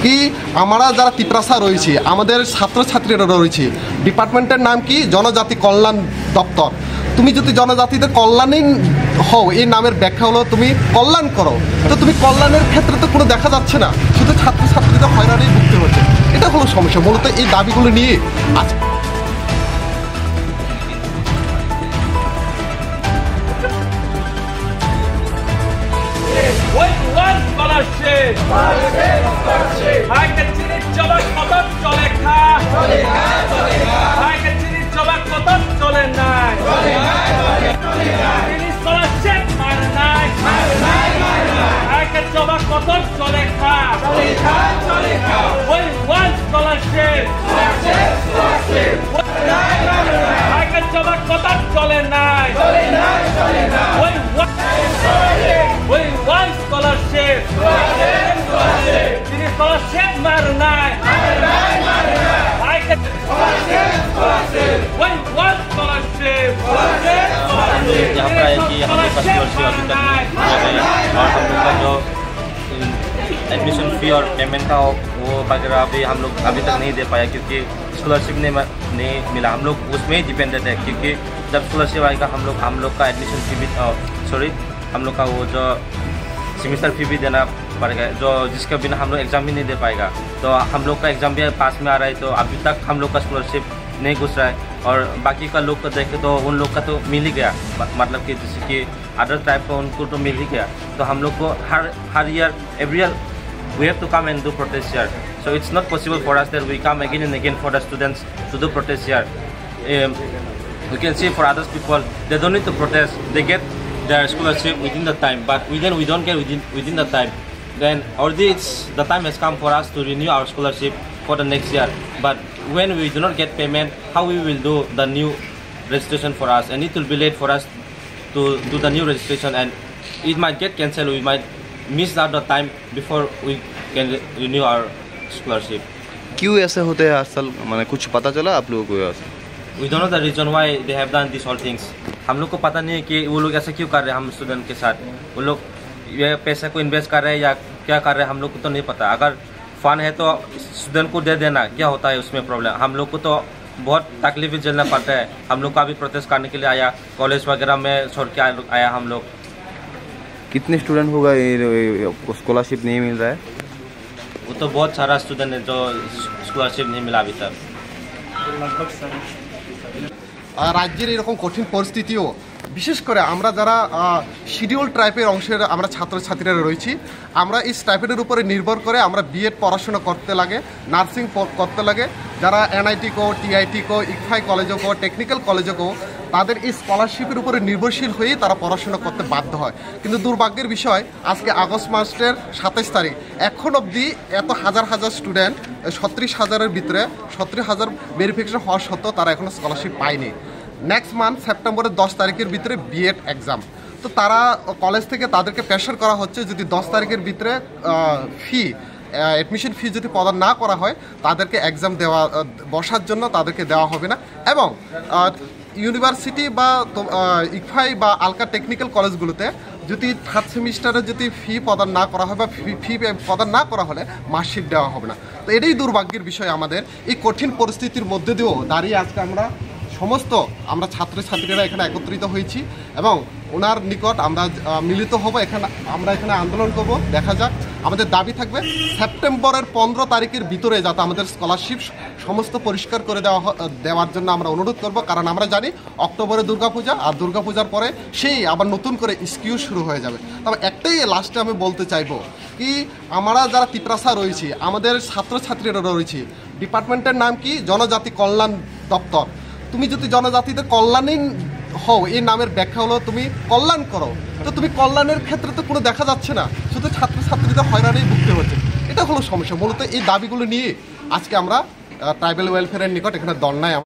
কি আমরা যারা তিপ্রাসা রয়েছি, আমাদের ছাত্রছাত্রীরা রয়েছে, ডিপার্টমেন্টের নাম কি জনজাতি কল্যাণ দপ্তর। তুমি যদি জনজাতিদের কল্যাণই হও, এই নামের ব্যাখ্যা হলো তুমি কল্যাণ করো, তো তুমি কল্যাণের ক্ষেত্রে তো কোনো দেখা যাচ্ছে না, শুধু ছাত্রছাত্রীদের হয়রানি ভুগতে হচ্ছে। এটা হলো সমস্যা। মূলত এই দাবিগুলো নিয়ে আজ यहाँ पर है कि हम लोग का स्कॉलरशिप अभी तक नहीं है और हम लोग का जो एडमिशन फ़ी और पेमेंट का वो वगैरह अभी हम लोग अभी तक नहीं दे पाया, क्योंकि स्कॉलरशिप नहीं मिला। हम लोग उसमें ही डिपेंडेंट है, क्योंकि जब स्कॉलरशिप आएगा हम लोग का एडमिशन फ़ी भी हम लोग का वो जो सेमेस्टर फ़ी भी देना पड़ेगा, जो जिसके बिना हम लोग एग्ज़ाम भी नहीं दे पाएगा। तो हम लोग का एग्ज़ाम भी पास में आ रहा है, तो अभी तक हम लोग का स्कॉलरशिप नहीं घुस रहा है। और बाकी का लोग को देखे तो उन लोग का तो मिल ही गया, मतलब कि जैसे कि अदर टाइप का उनको तो मिल ही गया। तो हम लोग को हर year every year we have to come and do protest here. So it's not possible for us that we come again and again for the students to do protest here. You can see for other people, they don't need to protest. They get their scholarship within the time, but we don't get within the time. Then already the time has come for us to renew our scholarship for the next year. But when we do not get payment, how we will do the new registration for us? And it will be late for us to do the new registration, and it might get cancelled. We might miss out the time before we can renew our scholarship. क्यों ऐसे होते हैं असल, माने कुछ पता चला आप लोगों को? ऐसे We don't know the reason why they have done these all things. हम लोग को पता नहीं है कि वो लोग ऐसा क्यों कर रहे हैं हम स्टूडेंट के साथ। वो लोग ये पैसा को इन्वेस्ट कर रहे हैं या क्या कर रहे हैं, हम लोग को तो नहीं पता। अगर फंड है तो स्टूडेंट को दे देना, क्या होता है उसमें प्रॉब्लम। हम लोग को तो बहुत तकलीफ झेलना पड़ता है। हम लोग का भी प्रोटेस्ट करने के लिए आया, कॉलेज वगैरह में छोड़ के आया हम लोग। कितने स्टूडेंट होगा ये स्कॉलरशिप नहीं मिल रहा है? वो तो बहुत सारा स्टूडेंट है जो स्कॉलरशिप नहीं मिला अभी तक। রাজ্যের এরকম কঠিন পরিস্থিতিও বিশেষ করে আমরা যারা শিডিউল ট্রাইবের অংশের আমরা ছাত্রছাত্রীরা রয়েছি, আমরা এই স্টাইপেন্ডের উপরে নির্ভর করে আমরা বিএড পড়াশোনা করতে লাগে, নার্সিং করতে লাগে। যারা এনআইটি কো, টিআইটি কো, ইকফাই কলেজও কো, টেকনিক্যাল কলেজও কো, তাদের এই স্কলারশিপের উপরে নির্ভরশীল হয়েই তারা পড়াশোনা করতে বাধ্য হয়। কিন্তু দুর্ভাগ্যের বিষয়, আজকে আগস্ট মাসের 27 তারিখ এখন অবধি এত হাজার হাজার স্টুডেন্ট 37,000-এর ভিতরে 70,000 ভেরিফিকেশন হওয়া সত্ত্বেও তারা এখনও স্কলারশিপ পায়নি। নেক্সট মান্থ সেপ্টেম্বরের 10 তারিখের ভিতরে বিএড এক্সাম। তো তারা কলেজ থেকে তাদেরকে প্রেশার করা হচ্ছে, যদি 10 তারিখের ভিতরে অ্যাডমিশন ফি যদি প্রদান না করা হয়, তাদেরকে এক্সাম বসার জন্য তাদেরকে দেওয়া হবে না। এবং ইউনিভার্সিটি বা ইকফাই বা আলকা টেকনিক্যাল কলেজগুলোতে যদি থার্ড সেমিস্টারে যদি ফি প্রদান না করা হয় বা ফি প্রদান না করা হলে মার্কশিট দেওয়া হবে না। তো এটাই দুর্ভাগ্যের বিষয়। আমাদের এই কঠিন পরিস্থিতির মধ্যে দিয়েও দাঁড়িয়ে আজকে আমরা ছাত্রছাত্রীরা এখানে একত্রিত হয়েছি এবং ওনার নিকট আমরা মিলিত হব। আমরা এখানে আন্দোলন করব। দেখা যাক, আমাদের দাবি থাকবে সেপ্টেম্বরের 15 তারিখের ভিতরে যাতে আমাদের স্কলারশিপ সমস্ত পরিষ্কার করে দেওয়ার জন্য আমরা অনুরোধ করব। কারণ আমরা জানি অক্টোবরে দুর্গাপূজা, আর দুর্গাপূজার পরে সেই আবার নতুন করে স্কিউ শুরু হয়ে যাবে। তবে একটাই লাস্টে আমি বলতে চাইবো কি, আমরা যারা তিপ্রাসা রয়েছি, আমাদের ছাত্রছাত্রীরা রয়েছি, ডিপার্টমেন্টের নাম কি জনজাতি কল্যাণ দপ্তর। তুমি যদি জনজাতিদের কল্যাণই হও, এই নামের ব্যাখ্যা হলো তুমি কল্যাণ করো, তো তুমি কল্যাণের ক্ষেত্রে তো কোনো দেখা যাচ্ছে না, শুধু ছাত্রছাত্রীদের হয়রানি ভুগতে হচ্ছে। এটা হলো সমস্যা। মূলত এই দাবিগুলো নিয়ে আজকে আমরা ট্রাইবাল ওয়েলফেয়ারের নিকট এখানে ধর্নায়